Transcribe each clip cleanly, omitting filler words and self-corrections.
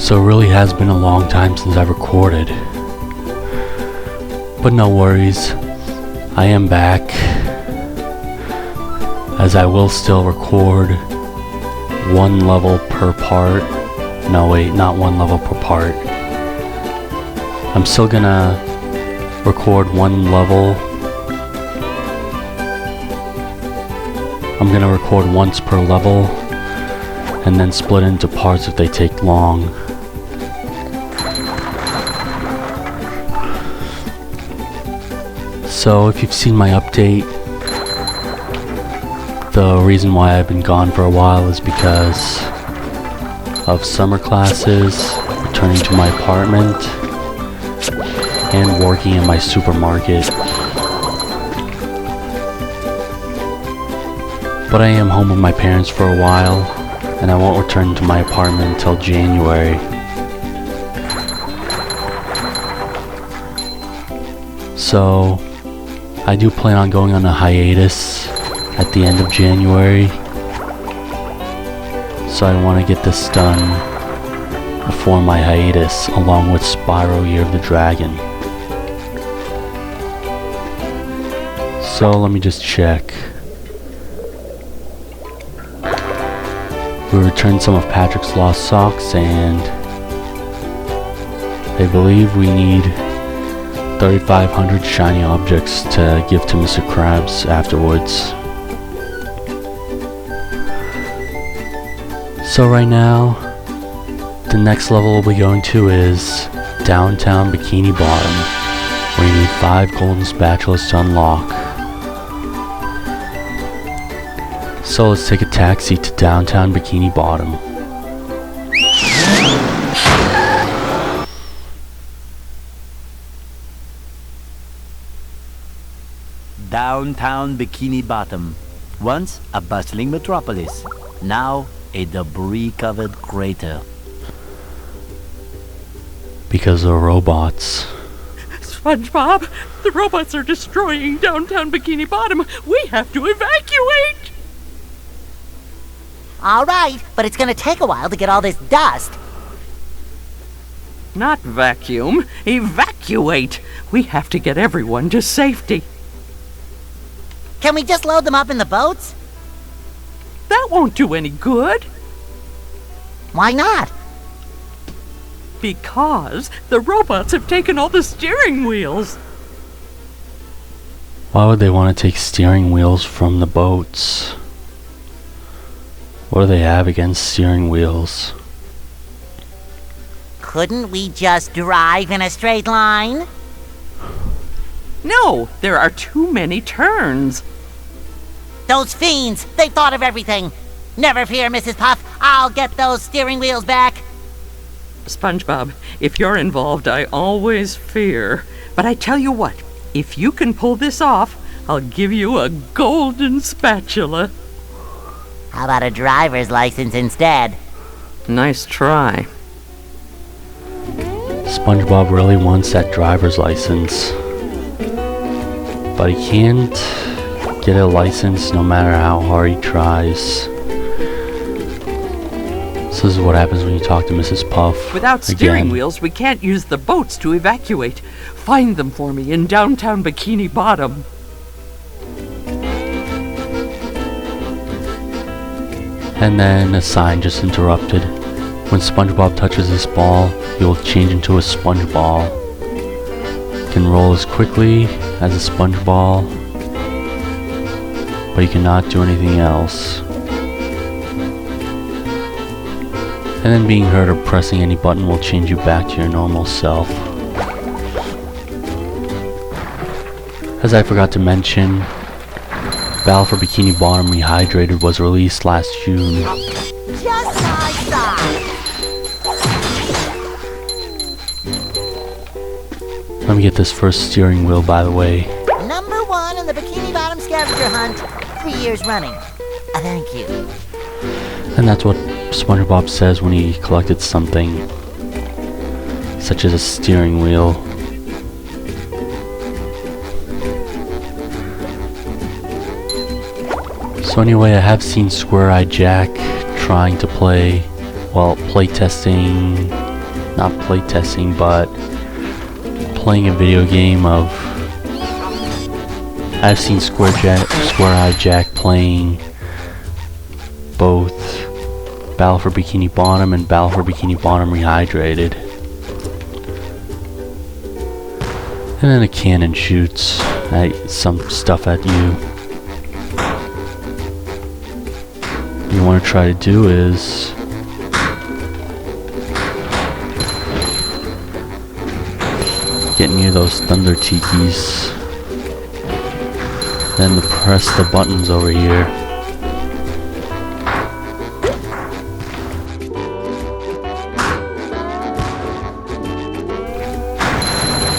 So it really has been a long time since I've recorded. But no worries, I am back, as I will still record one level per part. No wait, not one level per part. I'm still gonna record one level. I'm gonna record once per level and then split into parts if they take long. So if you've seen my update, the reason why I've been gone for a while is because of summer classes, returning to my apartment, and working in my supermarket. But I am home with my parents for a while, and I won't return to my apartment until January. So I do plan on going on a hiatus at the end of January, so I want to get this done before my hiatus, along with Spyro Year of the Dragon. So let me just check. We returned some of Patrick's lost socks, and I believe we need 3,500 shiny objects to give to Mr. Krabs afterwards. So right now, the next level we'll be going to is Downtown Bikini Bottom, where you need 5 golden spatulas to unlock. So let's take a taxi to Downtown Bikini Bottom. Downtown Bikini Bottom, once a bustling metropolis, now a debris-covered crater. Because of robots. SpongeBob, the robots are destroying Downtown Bikini Bottom. We have to evacuate! All right, but it's gonna take a while to get all this dust. Not vacuum, evacuate! We have to get everyone to safety. Can we just load them up in the boats? That won't do any good. Why not? Because the robots have taken all the steering wheels. Why would they want to take steering wheels from the boats? What do they have against steering wheels? Couldn't we just drive in a straight line? No, there are too many turns. Those fiends, they've thought of everything. Never fear, Mrs. Puff, I'll get those steering wheels back. SpongeBob, if you're involved, I always fear. But I tell you what, if you can pull this off, I'll give you a golden spatula. How about a driver's license instead? Nice try. SpongeBob really wants that driver's license, but he can't get a license no matter how hard he tries. So this is what happens when you talk to Mrs. Puff. Without steering again. wheels, we can't use the boats to evacuate. Find them for me in Downtown Bikini Bottom. And then a sign just interrupted. When SpongeBob touches this ball, he will change into a sponge ball. You can roll as quickly as a sponge ball, but you cannot do anything else. And then being hurt or pressing any button will change you back to your normal self. As I forgot to mention, Battle for Bikini Bottom Rehydrated was released last June. Just my size. Let me get this first steering wheel, by the way. Number 1 in the Bikini Bottom scavenger hunt, 3 years running. Thank you. And that's what SpongeBob says when he collected something, such as a steering wheel. So anyway, I have seen Square Eye Jack trying to play testing not playtesting, but playing a video game of. I've seen Square Eye Jack playing both Battle for Bikini Bottom and Battle for Bikini Bottom Rehydrated. And then a cannon shoots some stuff at you. What you want to try to do is get near those thunder tikis. Then press the buttons over here.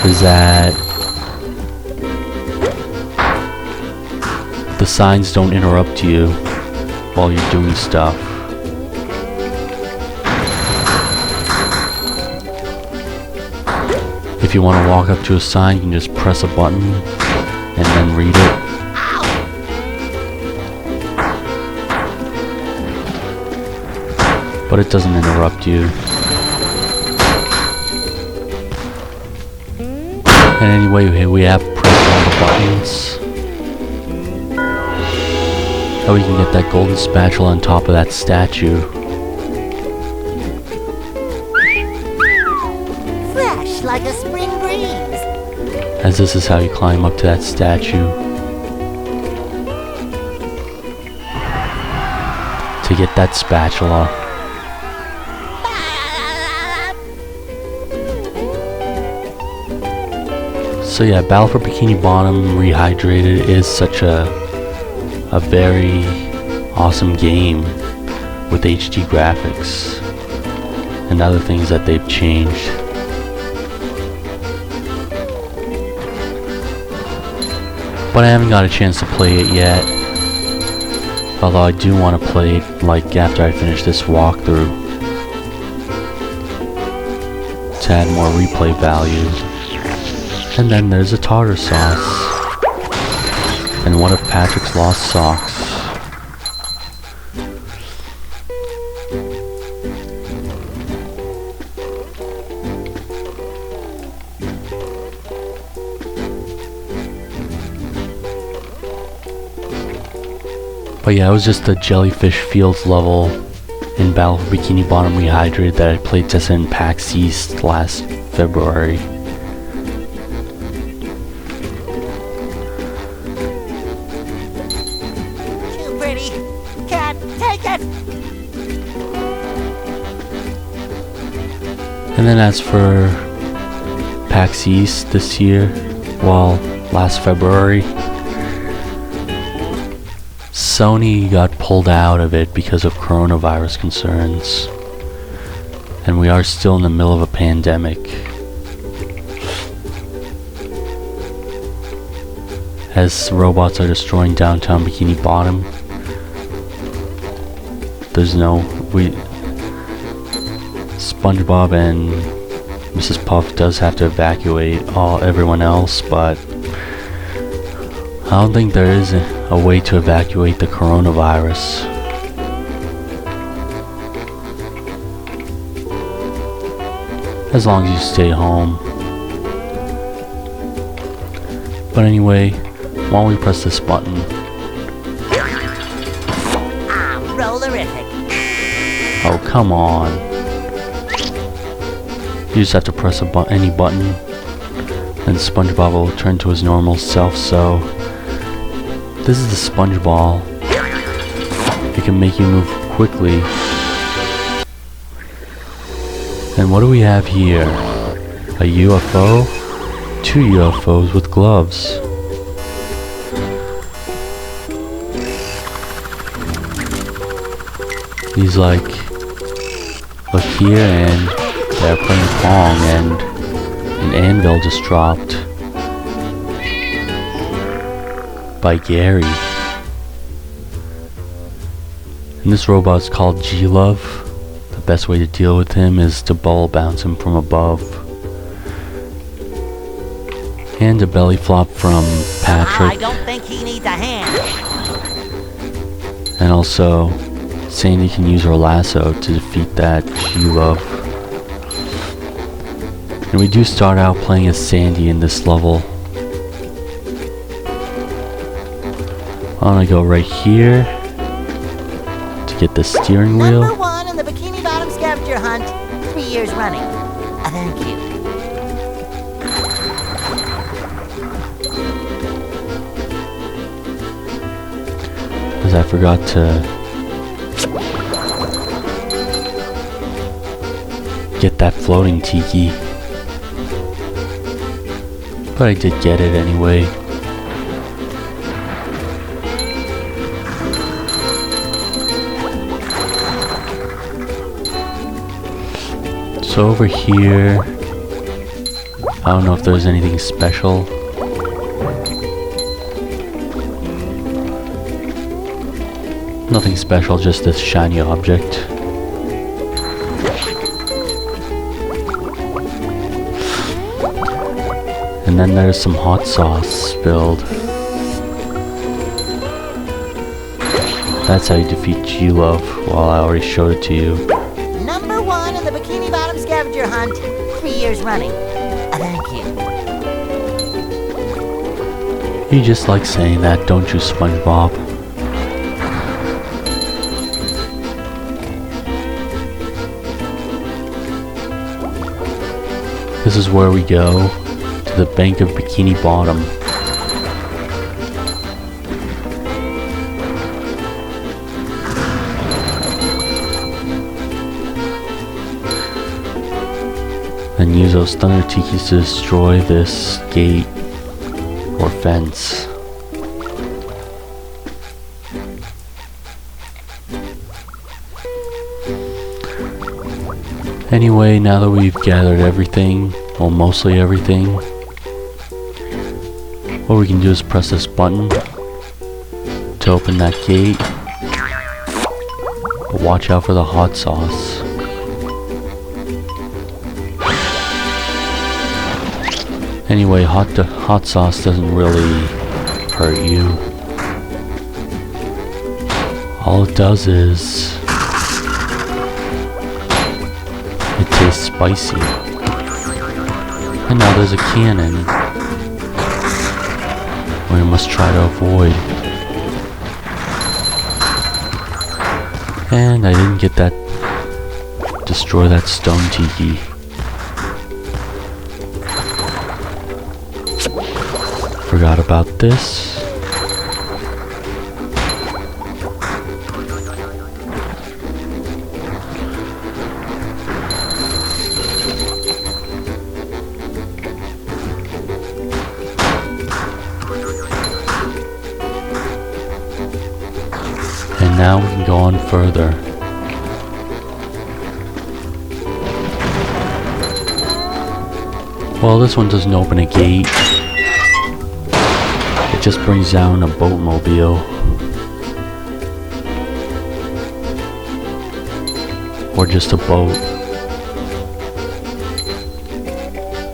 Is that the signs don't interrupt you while you're doing stuff. If you want to walk up to a sign, you can just press a button and then read it. But it doesn't interrupt you. And anyway, we have pressed all the buttons. How we can get that golden spatula on top of that statue. Fresh like a spring breeze. As this is how you climb up to that statue. To get that spatula. So yeah, Battle for Bikini Bottom Rehydrated is such a very awesome game with HD graphics and other things that they've changed. But I haven't got a chance to play it yet. Although I do want to play it like after I finish this walkthrough to add more replay value. And then there's a tartar sauce. And one of Patrick's lost socks. But yeah, it was just the Jellyfish Fields level in Battle for Bikini Bottom Rehydrated that I played tested in PAX East last February. And then as for PAX East this year, well, last February, Sony got pulled out of it because of coronavirus concerns. And we are still in the middle of a pandemic. As robots are destroying Downtown Bikini Bottom, Spongebob and Mrs. Puff does have to evacuate everyone else, but I don't think there is a way to evacuate the coronavirus. As long as you stay home. But anyway, why don't we press this button? I'm rollerific. Oh, come on. You just have to press any button, and SpongeBob will return to his normal self. So this is the Sponge Ball. It can make you move quickly. And what do we have here? A UFO? 2 UFOs with gloves. He's like, look here, and they're playing Pong, and an anvil just dropped by Gary. And this robot's called G-Love. The best way to deal with him is to ball bounce him from above. And a belly flop from Patrick. I don't think he needs a hand. And also, Sandy can use her lasso to defeat that G-Love. And we do start out playing as Sandy in this level. I'm gonna go right here to get the steering wheel. Number 1 in the Bikini Bottom scavenger hunt, 3 years running. Thank you. Because I forgot to get that floating tiki. But I did get it anyway. So over here, I don't know if there's anything special. Nothing special, just this shiny object. And then there's some hot sauce spilled. That's how you defeat G-Love. Well, I already showed it to you. Number 1 in the Bikini Bottom scavenger hunt, 3 years running. Thank you. You just like saying that, don't you, Spongebob? This is where we go, to the bank of Bikini Bottom. Then use those thunder tikis to destroy this gate or fence. Anyway, now that we've gathered everything, well, mostly everything, what we can do is press this button to open that gate. But watch out for the hot sauce. Anyway, hot sauce doesn't really hurt you. All it does is it tastes spicy. And now there's a cannon we must try to avoid. And I didn't get that. Destroy that stone tiki. Forgot about this. And now we can go on further. Well, this one doesn't open a gate. It just brings down a boatmobile. Or just a boat.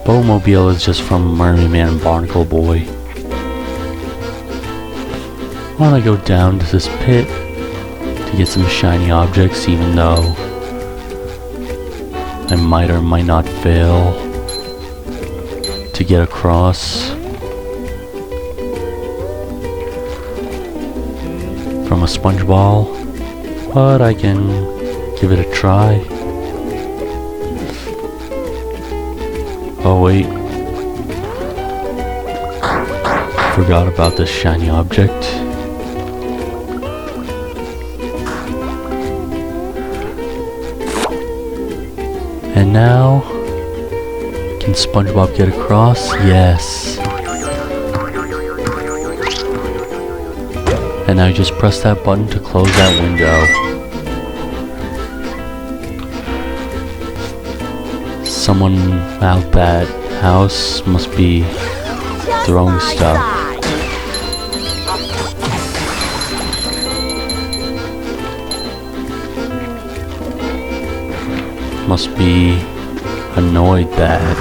Boatmobile is just from Mermaid Man and Barnacle Boy. Why don't I go down to this pit to get some shiny objects, even though I might or might not fail to get across from a sponge ball, but I can give it a try. Oh wait, forgot about this shiny object. And now, can SpongeBob get across? Yes. And now you just press that button to close that window. Someone out that house must be throwing stuff. Must be annoyed that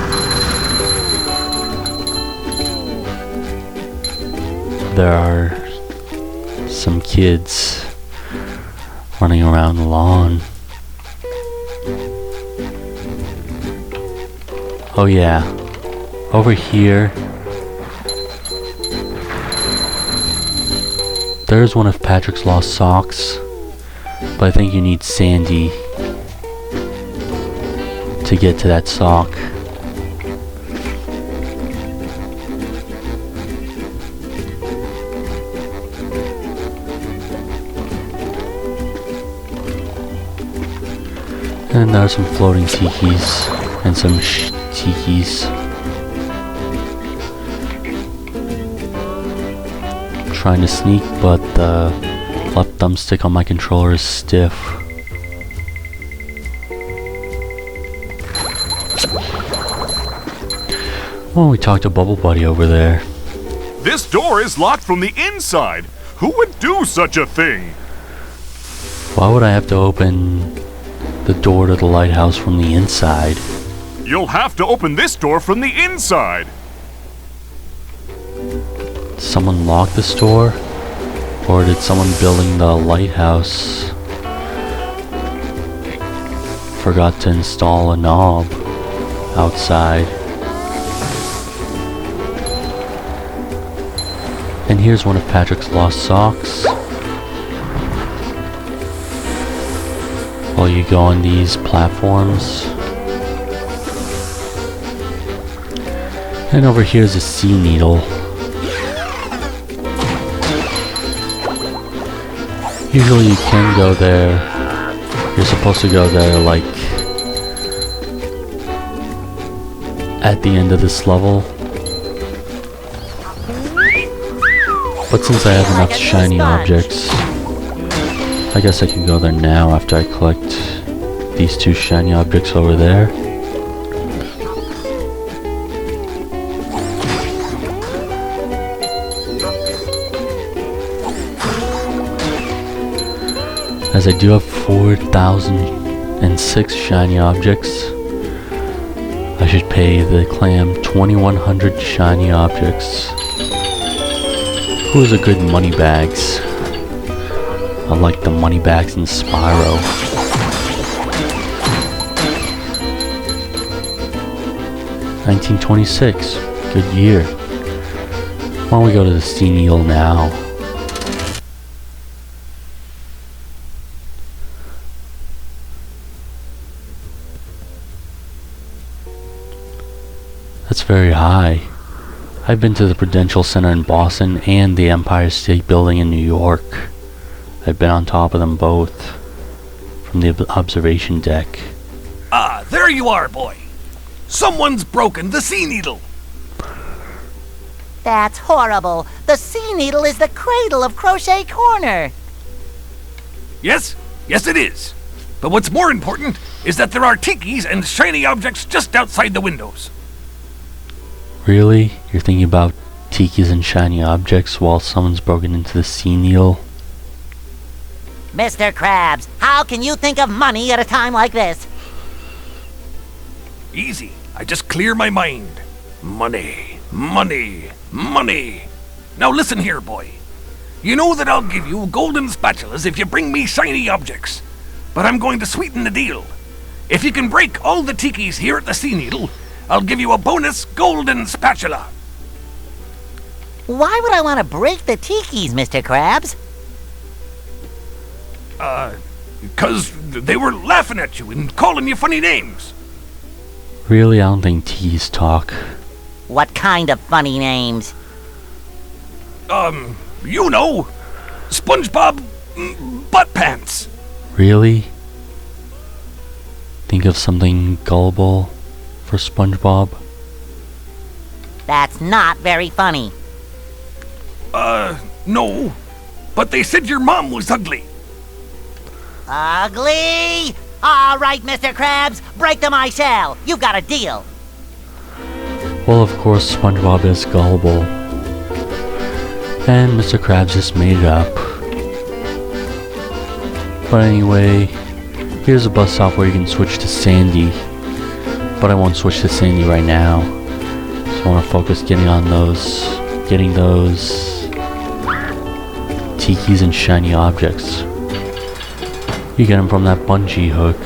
there are some kids running around the lawn. Oh yeah. Over here, there's one of Patrick's lost socks, but I think you need Sandy to get to that sock. And there are some floating tikis and some tikis. Trying to sneak, but the left thumbstick on my controller is stiff. Oh, we talked to Bubble Buddy over there. This door is locked from the inside. Who would do such a thing? Why would I have to open the door to the lighthouse from the inside? You'll have to open this door from the inside. Someone lock this door? Or did someone building the lighthouse forgot to install a knob outside? And here's one of Patrick's lost socks. While you go on these platforms. And over here's a sea needle. Usually you can go there. You're supposed to go there like at the end of this level. But since I have enough shiny objects, I guess I can go there now after I collect these 2 shiny objects over there. As I do have 4,006 shiny objects, I should pay the clam 2,100 shiny objects. Who's a good money bags? I like the money bags in Spyro. $1926, good year. Why don't we go to the sea needle now? That's very high. I've been to the Prudential Center in Boston and the Empire State Building in New York. I've been on top of them both from the observation deck. Ah, there you are, boy. Someone's broken the sea needle. That's horrible. The sea needle is the cradle of Crochet Corner. Yes, it is. But what's more important is that there are tikis and shiny objects just outside the windows. Really? You're thinking about tikis and shiny objects while someone's broken into the sea needle? Mr. Krabs, how can you think of money at a time like this? Easy. I just clear my mind. Money, money, money. Now listen here, boy. You know that I'll give you golden spatulas if you bring me shiny objects. But I'm going to sweeten the deal. If you can break all the tikis here at the sea needle, I'll give you a bonus golden spatula. Why would I want to break the tikis, Mr. Krabs? 'Cause they were laughing at you and calling you funny names. Really? I don't think tikis talk. What kind of funny names? You know, Spongebob butt pants. Really? Think of something gullible for Spongebob? That's not very funny. No. But they said your mom was ugly. Ugly? All right, Mr. Krabs, break them I shall. You've got a deal. Well, of course, Spongebob is gullible. And Mr. Krabs just made it up. But anyway, here's a bus stop where you can switch to Sandy. But I won't switch to Sandy right now. So I want to focus getting those tikis and shiny objects. You get them from that bungee hook.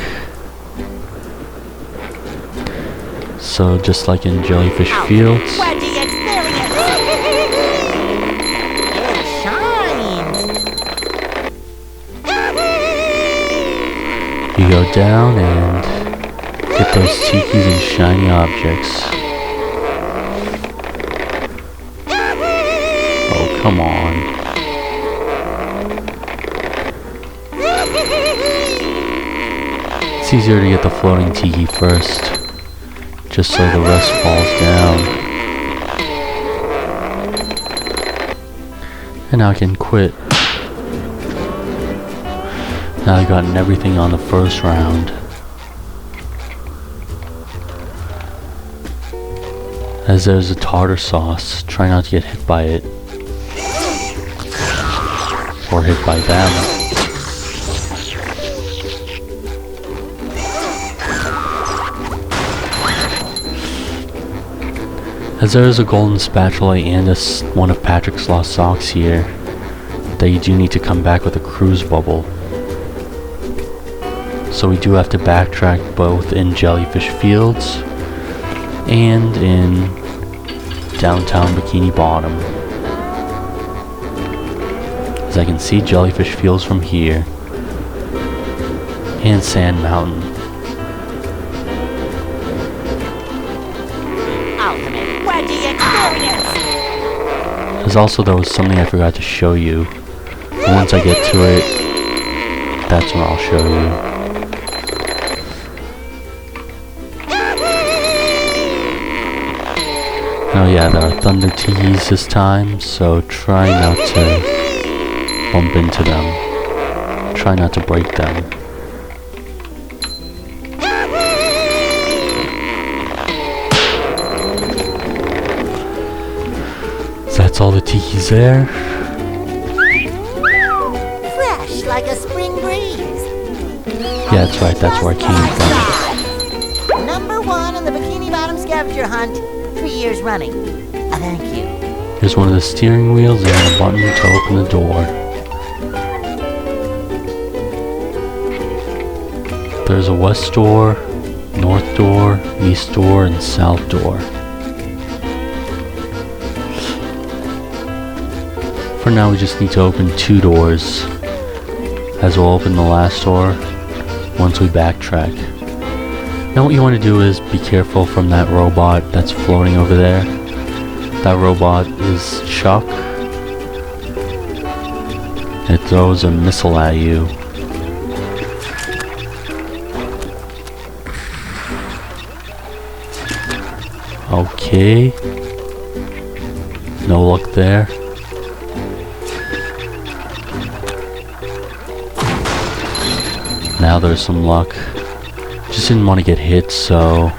So just like in Jellyfish Fields, What'd you experience? It shines. you go down and get those tikis and shiny objects. Oh, come on. It's easier to get the floating tiki first, just so the rest falls down. And now I can quit. Now I've gotten everything on the first round. As there's a tartar sauce, try not to get hit by it. Or hit by them. As there is a golden spatula and one of Patrick's lost socks here, that you do need to come back with a cruise bubble. So we do have to backtrack both in Jellyfish Fields and in Downtown Bikini Bottom. As I can see Jellyfish Fields from here, and Sand Mountain. Ultimate, what'd you experience? There's also something I forgot to show you. And once I get to it, that's when I'll show you. Oh yeah, there are thunder tikis this time, so try not to bump into them. Try not to break them. So that's all the tikis there. Fresh like a spring breeze. Yeah, that's right, that's where I came from. Number 1 on the Bikini Bottom scavenger hunt, 3 years running. Thank you. Here's one of the steering wheels and a button to open the door. There's a west door, north door, east door, and south door. For now we just need to open 2 doors, as we'll open the last door once we backtrack. Now what you want to do is be careful from that robot that's floating over there. That robot is Chuck. It throws a missile at you. Okay. No luck there. Now there's some luck. Just didn't want to get hit, so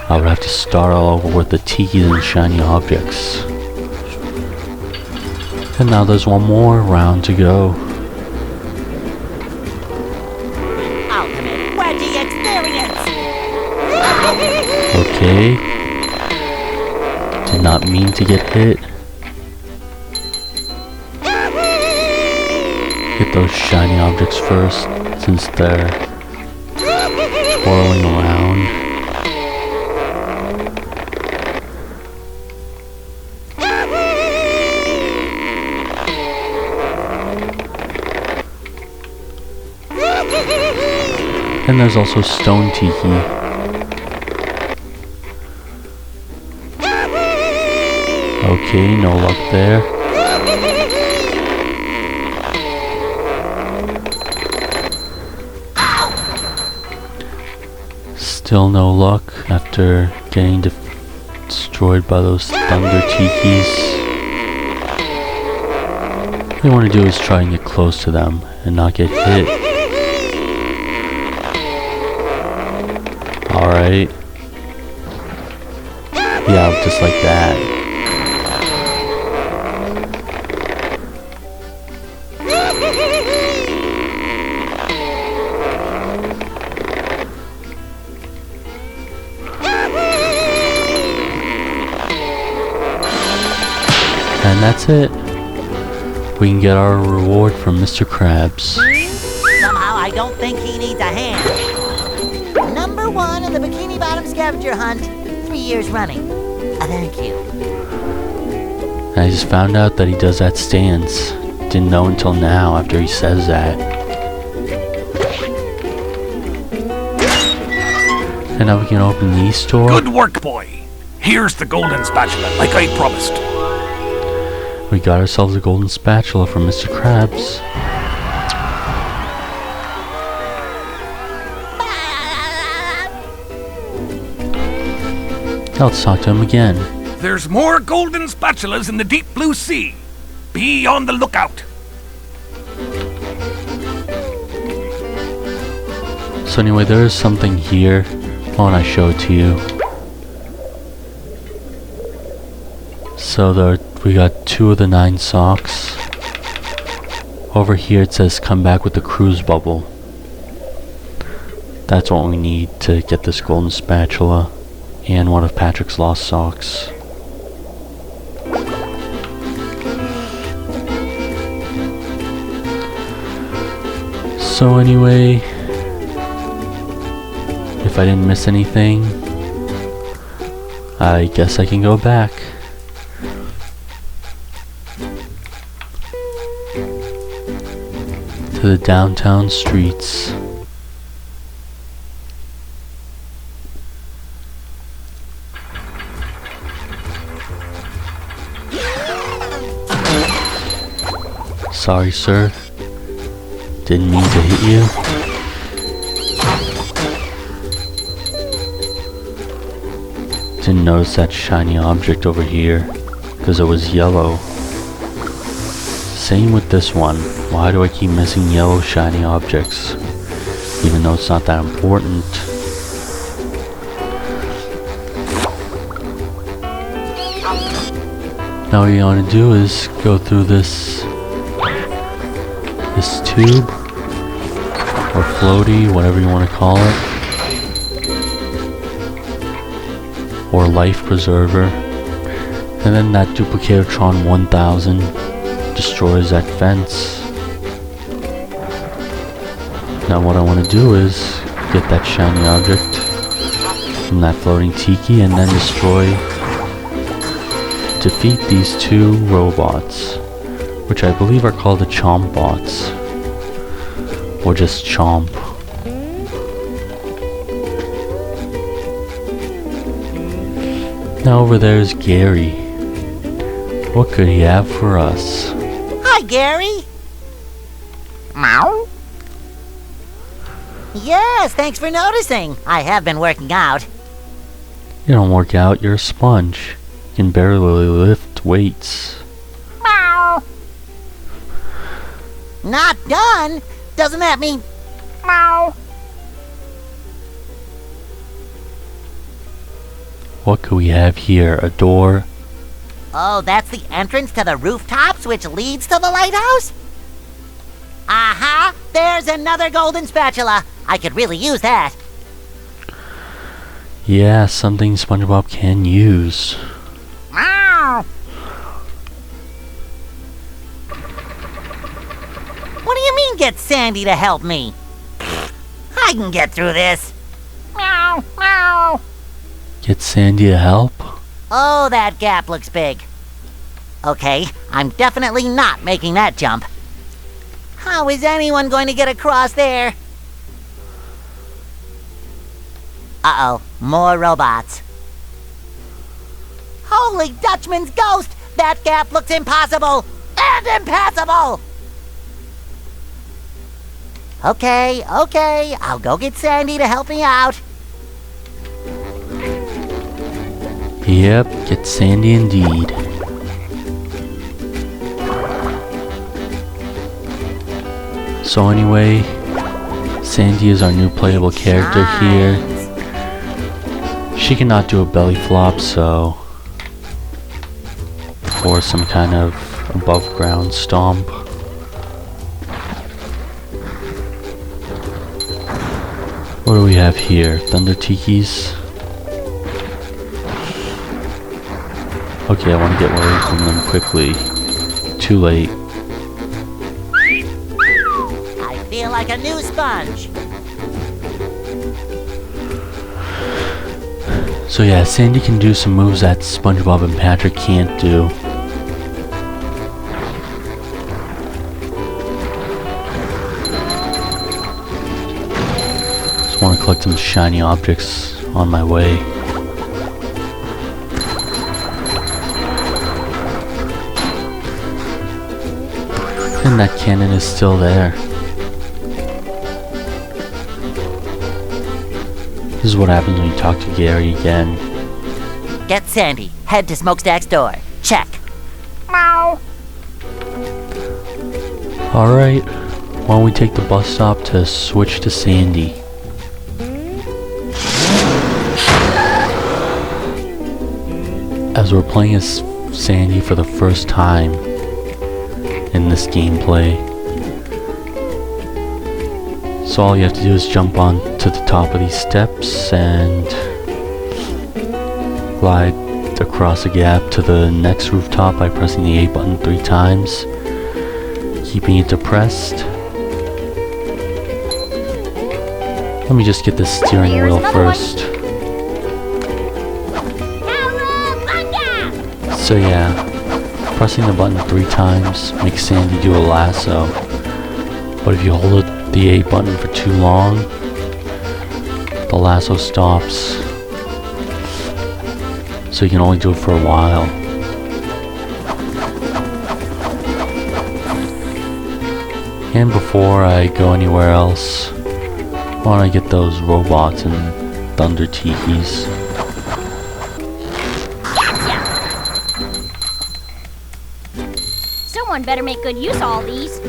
I would have to start all over with the tikis and shiny objects. And now there's one more round to go. Ultimate, what'd you experience? Okay. Did not mean to get hit. Get those shiny objects first, since they're twirling around. And there's also Stone Tiki. Okay, no luck there. Still no luck after getting destroyed by those thunder tikis. What you want to do is try and get close to them and not get hit. Alright. Yeah, just like that. And that's it. We can get our reward from Mr. Krabs. Somehow I don't think he needs a hand. Number 1 in the the Bikini Bottom scavenger hunt 3 years running. Thank you. And I just found out that he does that stance. Didn't know until now after he says that. And now we can open the store. Good work, boy. Here's the golden spatula, like I promised. We got ourselves a golden spatula from Mr. Krabs. Now let's talk to him again. There's more golden spatulas in the deep blue sea. Be on the lookout. So anyway, there is something here. Why don't I show it to you? So we got 2 of the 9 socks. Over here it says come back with the cruise bubble. That's what we need to get this golden spatula and one of Patrick's lost socks. So anyway, if I didn't miss anything, I guess I can go back. To the downtown streets. Sorry, sir. Didn't mean to hit you. Didn't notice that shiny object over here because it was yellow. Same with this one. Why do I keep missing yellow shiny objects? Even though it's not that important. Now what you want to do is go through this tube or floaty, whatever you want to call it, or life preserver, and then that Duplicatron 1000 destroys that fence. Now what I want to do is get that shiny object from that floating tiki and then defeat these 2 robots, which I believe are called the Chomp bots, or just Chomp. Now over there is Gary. What could he have for us? Hi, Gary. Meow. Yes, thanks for noticing. I have been working out. You don't work out, you're a sponge. You can barely lift weights. Meow. Not done? Doesn't that mean... Meow. What could we have here? A door? Oh, that's the entrance to the rooftops which leads to the lighthouse? Aha! There's another golden spatula. I could really use that. Yeah, something Spongebob can use. Meow. What do you mean get Sandy to help me? I can get through this. Meow, meow. Get Sandy to help? Oh, that gap looks big. Okay, I'm definitely not making that jump. How is anyone going to get across there? Uh-oh, more robots. Holy Dutchman's ghost! That gap looks impossible! And impassable! Okay, I'll go get Sandy to help me out. Yep, get Sandy indeed. So anyway, Sandy is our new playable character here. She cannot do a belly flop, so... or some kind of above ground stomp. What do we have here? Thunder Tikis? Okay, I want to get away from them quickly. Too late. I feel like a new sponge. So yeah, Sandy can do some moves that SpongeBob and Patrick can't do. Just want to collect some shiny objects on my way. And that cannon is still there. This is what happens when you talk to Gary again. Get Sandy. Head to Smokestack's door. Check. Meow. Alright, why don't we take the bus stop to switch to Sandy? As we're playing as Sandy for the first time in this gameplay. So all you have to do is jump on to the top of these steps and glide across a gap to the next rooftop by pressing the A button 3 times, keeping it depressed. Let me just get the steering wheel first. So yeah, pressing the button 3 times makes Sandy do a lasso, but if you hold the A button for too long, the lasso stops, so you can only do it for a while. And before I go anywhere else, I want to get those robots and Thunder Tikis. Someone better make good use of all these.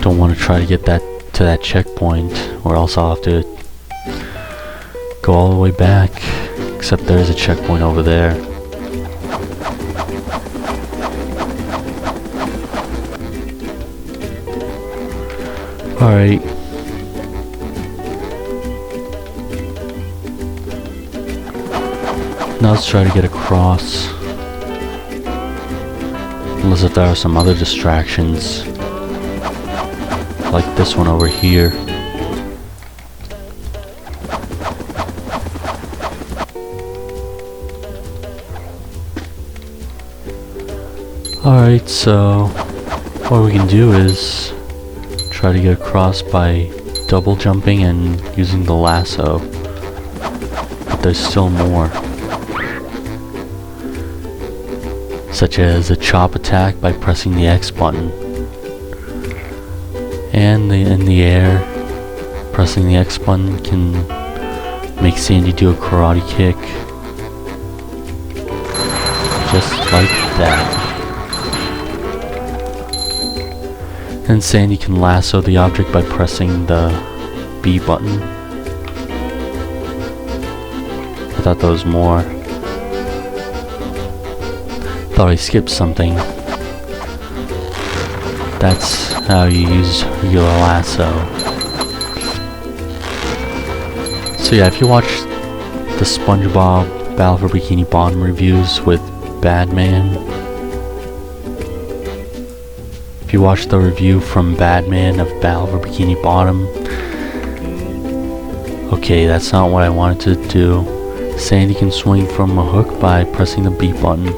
Don't want to try to get to that checkpoint, or else I'll have to go all the way back. Except there's a checkpoint over there. Alright. Now let's try to get across. Unless if there are some other distractions. Like this one over here. Alright, so what we can do is try to get across by double jumping and using the lasso. But there's still more. Such as a chop attack by pressing the X button. And in the air, pressing the X button can make Sandy do a karate kick. Just like that. And Sandy can lasso the object by pressing the B button. I thought there was more. Thought I skipped something. That's how you use your lasso. So yeah, if you watch the SpongeBob Battle for Bikini Bottom reviews with Badman, if you watch the review from Badman of Battle for Bikini Bottom, okay, that's not what I wanted to do. Sandy can swing from a hook by pressing the B button.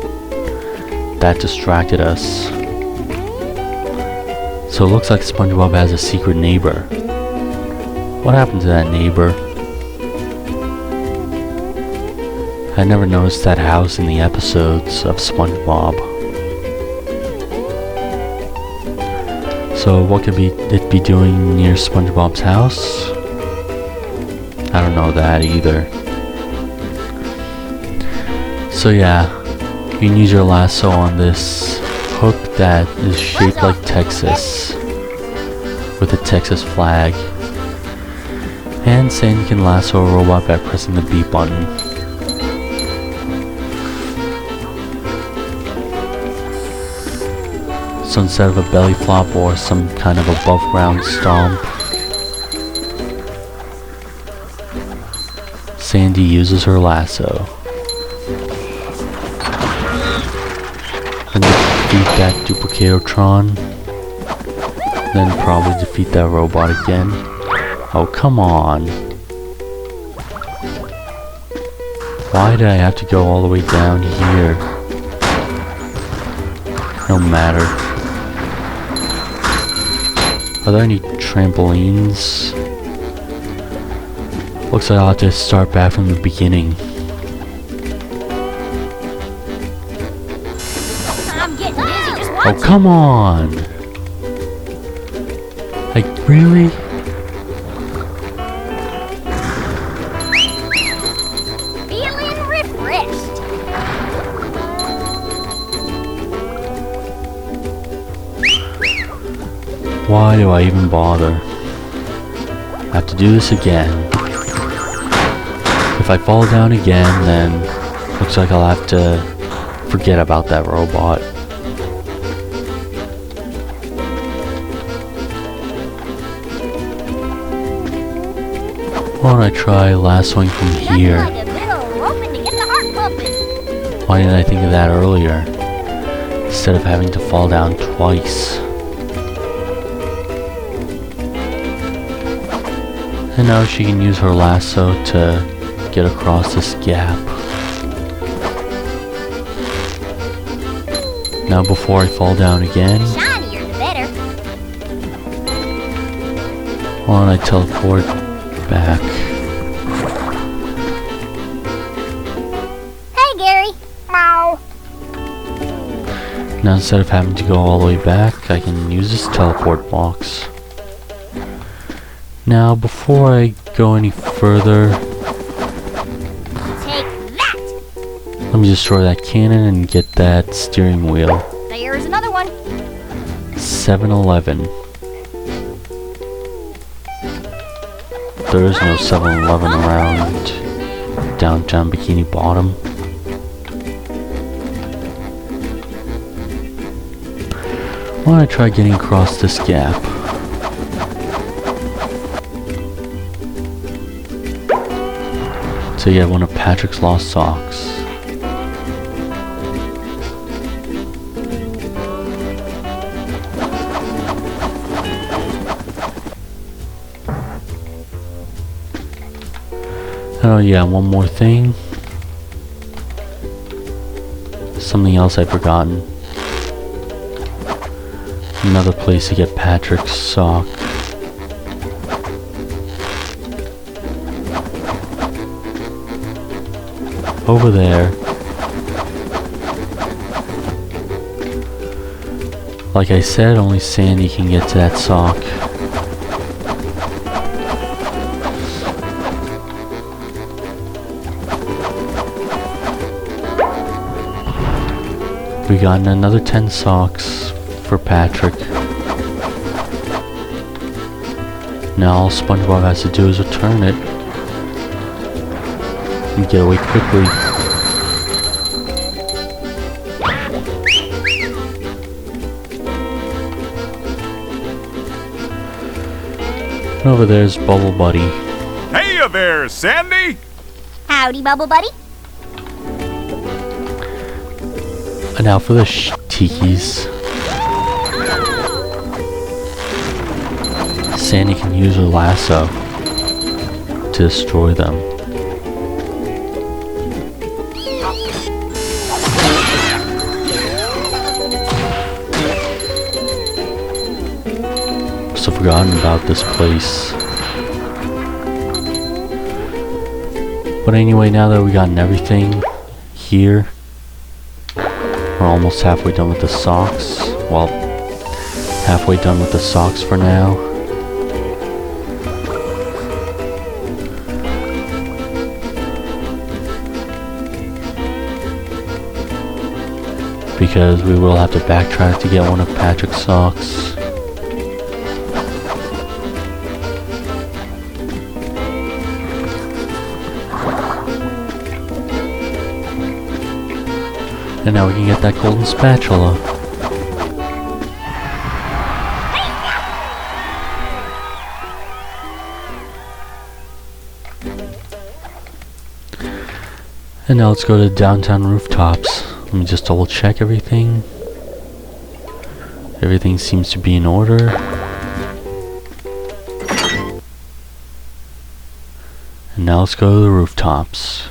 That distracted us. So it looks like SpongeBob has a secret neighbor. What happened to that neighbor? I never noticed that house in the episodes of SpongeBob. So what could it be doing near SpongeBob's house? I don't know that either. So yeah, you can use your lasso on this hook that is shaped like Texas, with a Texas flag. And Sandy can lasso a robot by pressing the B button. So instead of a belly flop or some kind of above ground stomp, Sandy uses her lasso. And defeat that Duplicatotron. Then probably defeat that robot again. Oh, come on. Why did I have to go all the way down here? No matter. Are there any trampolines? Looks like I'll have to start back from the beginning. I'm getting busy just Oh, watching. come on! Like, really? Feeling refreshed. Why do I even bother? I have to do this again. If I fall down again, then looks like I'll have to forget about that robot. Why don't I try lassoing from Nothing here? like a little roping to get the heart pumping. Why didn't I think of that earlier? Instead of having to fall down twice. And now she can use her lasso to get across this gap. Now before I fall down again, Shinier the better. why don't I teleport back? Hey, Gary. Meow. Now instead of having to go all the way back, I can use this teleport box. Now before I go any further, Take that. let me destroy that cannon and get that steering wheel. There's another one. 7-Eleven. There is no 7-Eleven around Downtown Bikini Bottom. Why don't I try getting across this gap? To get one of Patrick's lost socks. Oh yeah, one more thing. Something else I've forgotten. Another place to get Patrick's sock. Over there. Like I said, only Sandy can get to that sock. We got another 10 socks for Patrick. Now all Spongebob has to do is return it and get away quickly. And over there's Bubble Buddy. Hey there, Sandy! Howdy, Bubble Buddy. And now for the tikis. Sandy can use her lasso to destroy them. So forgotten about this place. But anyway, now that we gotten everything here, we're almost halfway done with the socks. Well, halfway done with the socks for now. Because we will have to backtrack to get one of Patrick's socks. And now we can get that golden spatula. And now let's go to downtown rooftops. Let me just double check everything. Everything seems to be in order. now let's go to the rooftops.